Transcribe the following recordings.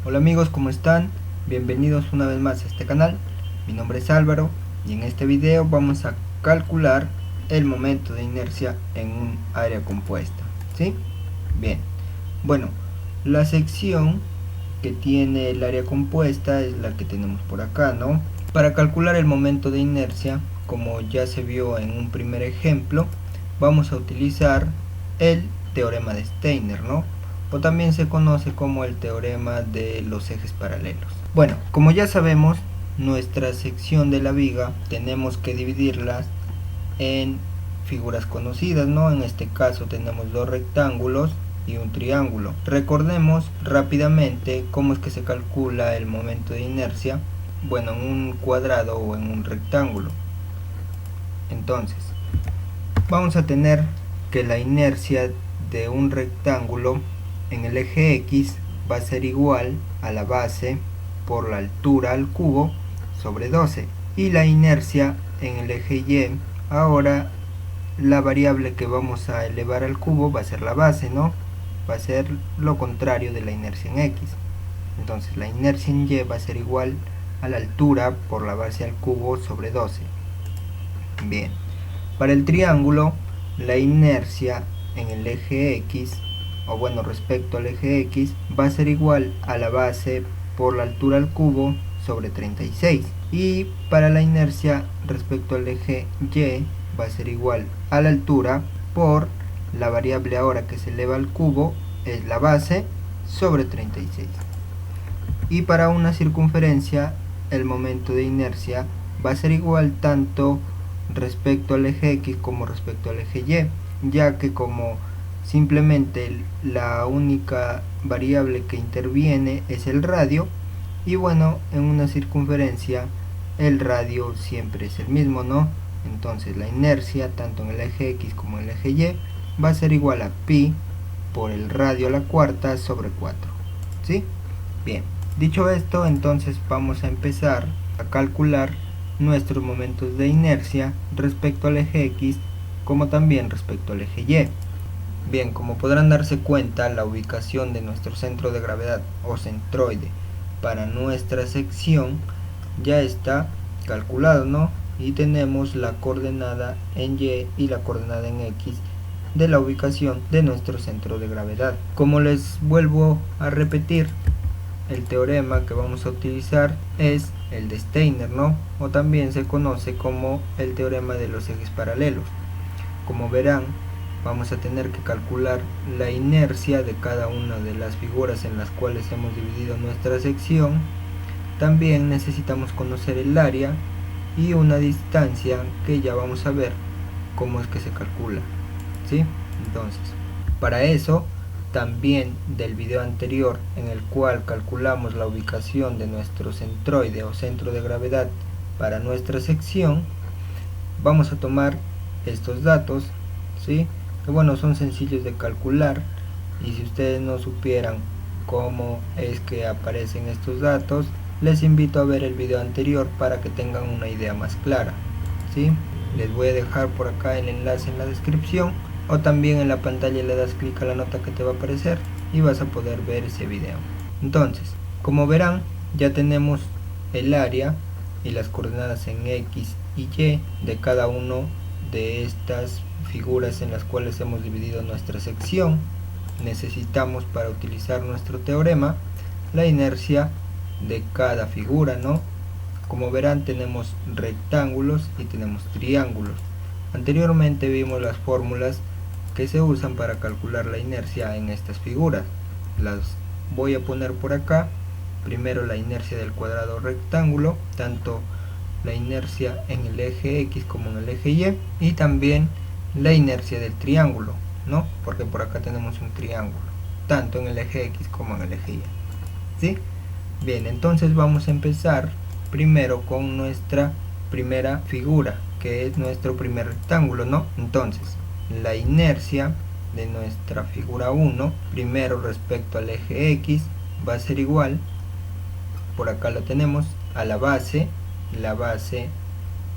Hola amigos, ¿cómo están? Bienvenidos una vez más a este canal. Mi nombre es Álvaro y en este video vamos a calcular el momento de inercia en un área compuesta. ¿Sí? Bien. Bueno, la sección que tiene el área compuesta es la que tenemos por acá, ¿no? Para calcular el momento de inercia, como ya se vio en un primer ejemplo, vamos a utilizar el teorema de Steiner, ¿no? O también se conoce como el teorema de los ejes paralelos. Bueno, como ya sabemos, nuestra sección de la viga tenemos que dividirlas en figuras conocidas, ¿no? En este caso tenemos dos rectángulos y un triángulo. Recordemos rápidamente cómo es que se calcula el momento de inercia, bueno, en un cuadrado o en un rectángulo. Entonces, vamos a tener que la inercia de un rectángulo en el eje X va a ser igual a la base por la altura al cubo sobre 12, y la inercia en el eje Y, ahora la variable que vamos a elevar al cubo va a ser la base, ¿no? Va a ser lo contrario de la inercia en X. Entonces la inercia en Y va a ser igual a la altura por la base al cubo sobre 12. Bien, para el triángulo, la inercia en el eje X, o bueno, respecto al eje X, va a ser igual a la base por la altura al cubo sobre 36. Y para la inercia respecto al eje Y, va a ser igual a la altura por la variable ahora que se eleva al cubo, es la base, sobre 36. Y para una circunferencia, el momento de inercia va a ser igual tanto respecto al eje X como respecto al eje Y, ya que como simplemente la única variable que interviene es el radio, y bueno, en una circunferencia el radio siempre es el mismo, ¿no? Entonces la inercia tanto en el eje X como en el eje Y va a ser igual a pi por el radio a la cuarta sobre 4. ¿Sí? Bien, dicho esto, entonces vamos a empezar a calcular nuestros momentos de inercia respecto al eje X como también respecto al eje Y. Bien, como podrán darse cuenta, la ubicación de nuestro centro de gravedad o centroide para nuestra sección ya está calculado, ¿no? Y tenemos la coordenada en Y y la coordenada en X de la ubicación de nuestro centro de gravedad. Como les vuelvo a repetir, el teorema que vamos a utilizar es el de Steiner, ¿no? O también se conoce como el teorema de los ejes paralelos. Como verán, vamos a tener que calcular la inercia de cada una de las figuras en las cuales hemos dividido nuestra sección. También necesitamos conocer el área y una distancia que ya vamos a ver cómo es que se calcula, ¿sí? Entonces, para eso, también del video anterior en el cual calculamos la ubicación de nuestro centroide o centro de gravedad para nuestra sección, vamos a tomar estos datos, ¿sí? Que bueno, son sencillos de calcular, y si ustedes no supieran cómo es que aparecen estos datos, les invito a ver el video anterior para que tengan una idea más clara, ¿sí? Les voy a dejar por acá el enlace en la descripción, o también en la pantalla le das clic a la nota que te va a aparecer y vas a poder ver ese video. Entonces, como verán, ya tenemos el área y las coordenadas en X y Y de cada uno de estas figuras en las cuales hemos dividido nuestra sección. Necesitamos, para utilizar nuestro teorema, la inercia de cada figura, ¿no? Como verán, tenemos rectángulos y tenemos triángulos. Anteriormente vimos las fórmulas que se usan para calcular la inercia en estas figuras. Las voy a poner por acá. Primero la inercia del cuadrado rectángulo, tanto la inercia en el eje X como en el eje Y, y también la inercia del triángulo, ¿no? Porque por acá tenemos un triángulo, tanto en el eje X como en el eje Y, ¿sí? Bien, entonces vamos a empezar primero con nuestra primera figura, que es nuestro primer rectángulo, ¿no? Entonces, la inercia de nuestra figura 1, primero respecto al eje X, va a ser igual, por acá lo tenemos, a la base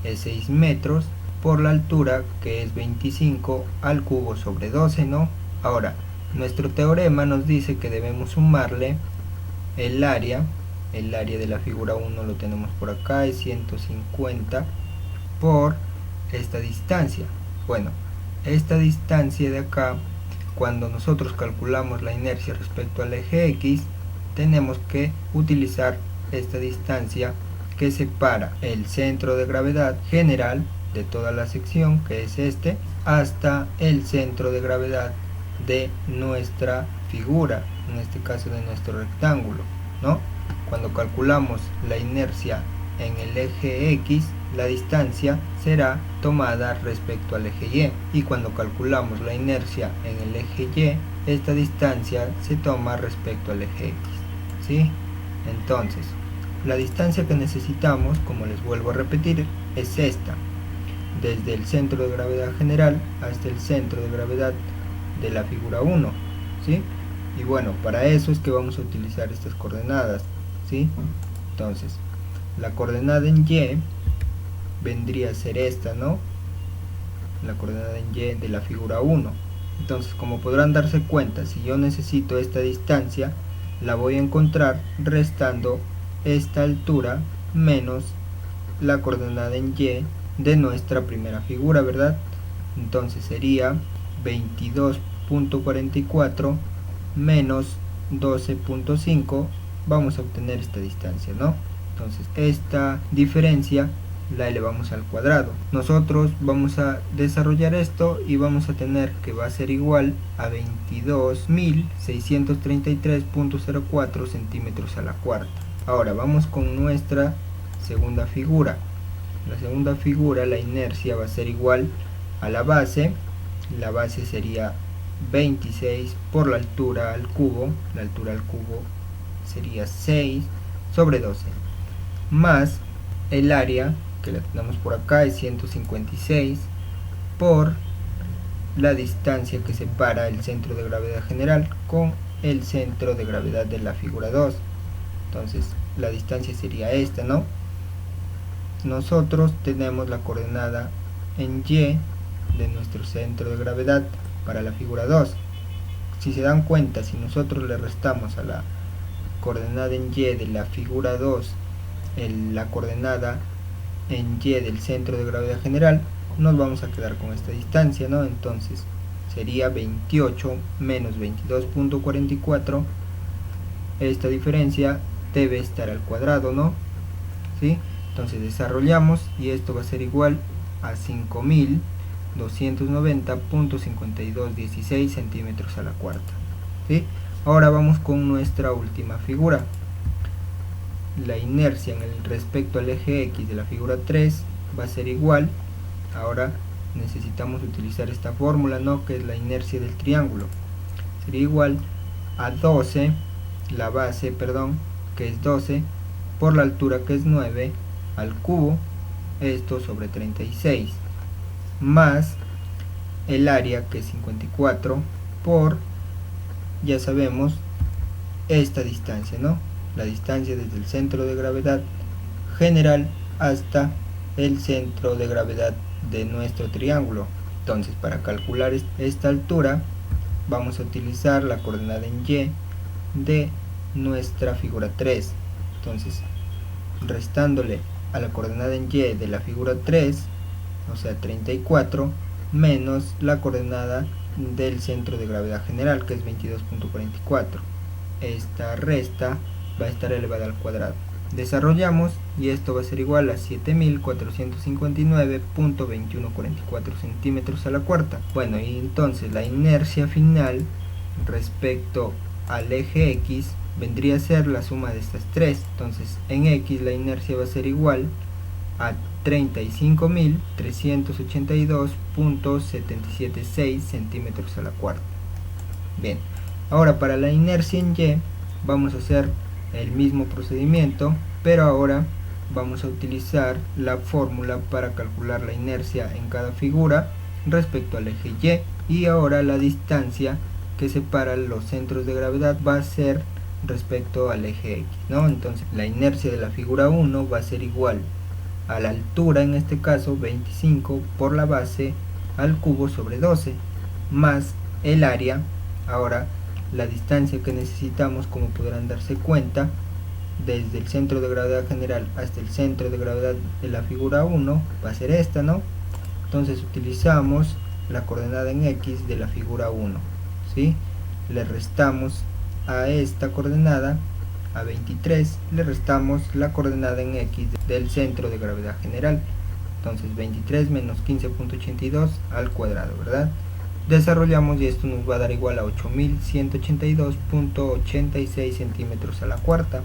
es 6 metros, por la altura, que es 25 al cubo sobre 12, ¿no? Ahora, nuestro teorema nos dice que debemos sumarle el área de la figura 1 lo tenemos por acá, es 150 por esta distancia. Bueno, esta distancia de acá, cuando nosotros calculamos la inercia respecto al eje X, tenemos que utilizar esta distancia que separa el centro de gravedad general de toda la sección, que es este, hasta el centro de gravedad de nuestra figura, en este caso de nuestro rectángulo, ¿no? Cuando calculamos la inercia en el eje X, la distancia será tomada respecto al eje Y, y cuando calculamos la inercia en el eje Y, esta distancia se toma respecto al eje X, ¿sí? Entonces, la distancia que necesitamos, como les vuelvo a repetir, es esta, desde el centro de gravedad general hasta el centro de gravedad de la figura 1, ¿sí? Y bueno, para eso es que vamos a utilizar estas coordenadas, ¿sí? Entonces, la coordenada en Y vendría a ser esta, ¿no? La coordenada en Y de la figura 1. Entonces, como podrán darse cuenta, si yo necesito esta distancia, la voy a encontrar restando esta altura menos la coordenada en Y de nuestra primera figura, ¿verdad? Entonces sería 22.44 menos 12.5, vamos a obtener esta distancia, ¿no? Entonces esta diferencia la elevamos al cuadrado. Nosotros vamos a desarrollar esto y vamos a tener que va a ser igual a 22.633.04 centímetros a la cuarta. Ahora vamos con nuestra segunda figura. La segunda figura, la inercia va a ser igual a la base sería 26 por la altura al cubo sería 6 sobre 12, más el área, que la tenemos por acá, es 156 por la distancia que separa el centro de gravedad general con el centro de gravedad de la figura 2. Entonces la distancia sería esta, ¿no? Nosotros tenemos la coordenada en Y de nuestro centro de gravedad para la figura 2. Si se dan cuenta, si nosotros le restamos a la coordenada en Y de la figura 2 la coordenada en Y del centro de gravedad general, nos vamos a quedar con esta distancia, ¿no? Entonces sería 28 menos 22.44. Esta diferencia debe estar al cuadrado, ¿no? ¿Sí? Entonces desarrollamos y esto va a ser igual a 5.290.5216 centímetros a la cuarta, ¿sí? Ahora vamos con nuestra última figura. La inercia en el respecto al eje X de la figura 3 va a ser igual, ahora necesitamos utilizar esta fórmula, ¿no? Que es la inercia del triángulo. Sería igual a 12, la base, perdón, que es 12, por la altura, que es 9, al cubo, esto sobre 36, más el área, que es 54, por, ya sabemos, esta distancia, ¿no? La distancia desde el centro de gravedad general hasta el centro de gravedad de nuestro triángulo. Entonces, para calcular esta altura, vamos a utilizar la coordenada en Y de nuestra figura 3. Entonces, restándole a la coordenada en Y de la figura 3, o sea 34, menos la coordenada del centro de gravedad general, que es 22.44. Esta resta va a estar elevada al cuadrado. Desarrollamos y esto va a ser igual a 7.459.2144 centímetros a la cuarta. Bueno, y entonces la inercia final respecto al eje X vendría a ser la suma de estas tres. Entonces en X la inercia va a ser igual a 35.382.776 centímetros a la cuarta. Bien, ahora para la inercia en Y vamos a hacer el mismo procedimiento, pero ahora vamos a utilizar la fórmula para calcular la inercia en cada figura respecto al eje Y, y ahora la distancia que separa los centros de gravedad va a ser respecto al eje X, ¿no? Entonces la inercia de la figura 1 va a ser igual a la altura, en este caso 25 por la base al cubo sobre 12, más el área. Ahora la distancia que necesitamos, como podrán darse cuenta, desde el centro de gravedad general hasta el centro de gravedad de la figura 1 va a ser esta, ¿no? Entonces utilizamos la coordenada en X de la figura 1, ¿sí? Le restamos a esta coordenada, a 23, le restamos la coordenada en X del centro de gravedad general. Entonces 23 menos 15.82 al cuadrado, ¿verdad? Desarrollamos y esto nos va a dar igual a 8182.86 centímetros a la cuarta.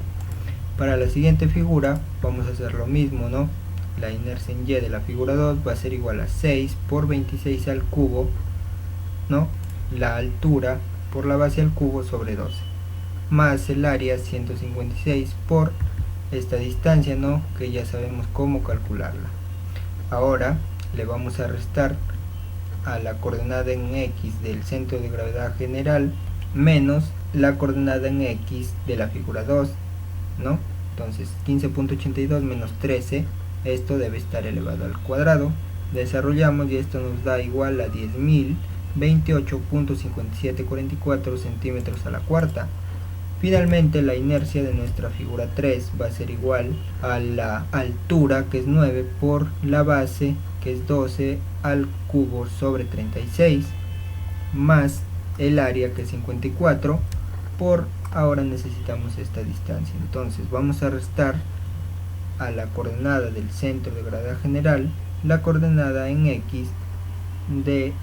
Para la siguiente figura vamos a hacer lo mismo, ¿no? La inercia en Y de la figura 2 va a ser igual a 6 por 26 al cubo, ¿no? La altura por la base al cubo sobre 12, más el área 156 por esta distancia, ¿no? Que ya sabemos cómo calcularla. Ahora le vamos a restar a la coordenada en X del centro de gravedad general menos la coordenada en X de la figura 2, ¿no? Entonces 15.82 menos 13, esto debe estar elevado al cuadrado. Desarrollamos y esto nos da igual a 10.028.5744 centímetros a la cuarta. Finalmente la inercia de nuestra figura 3 va a ser igual a la altura, que es 9, por la base, que es 12 al cubo sobre 36, más el área, que es 54, por ahora necesitamos esta distancia. Entonces vamos a restar a la coordenada del centro de gravedad general la coordenada en X de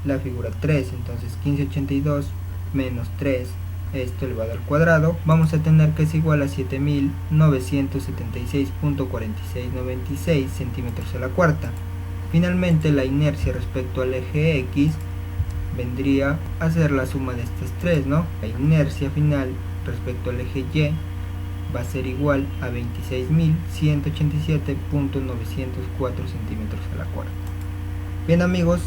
la figura 3. Entonces 1582 menos 3, esto elevado al cuadrado, vamos a tener que es igual a 7976.4696 centímetros a la cuarta. Finalmente la inercia respecto al eje X vendría a ser la suma de estas tres, ¿no? La inercia final respecto al eje Y va a ser igual a 26.187.904 centímetros a la cuarta. Bien amigos,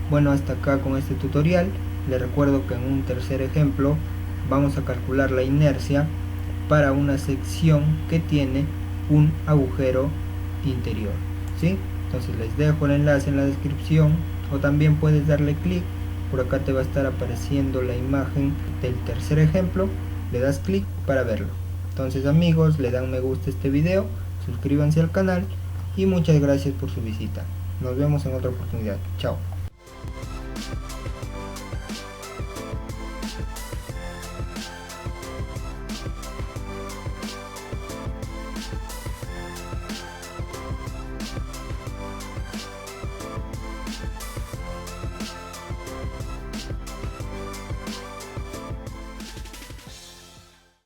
bueno, hasta acá con este tutorial. Les recuerdo que en un tercer ejemplo vamos a calcular la inercia para una sección que tiene un agujero interior, ¿sí? Entonces les dejo el enlace en la descripción, o también puedes darle clic, por acá te va a estar apareciendo la imagen del tercer ejemplo, le das clic para verlo. Entonces amigos, le dan me gusta a este video, suscríbanse al canal y muchas gracias por su visita. Nos vemos en otra oportunidad. Chao.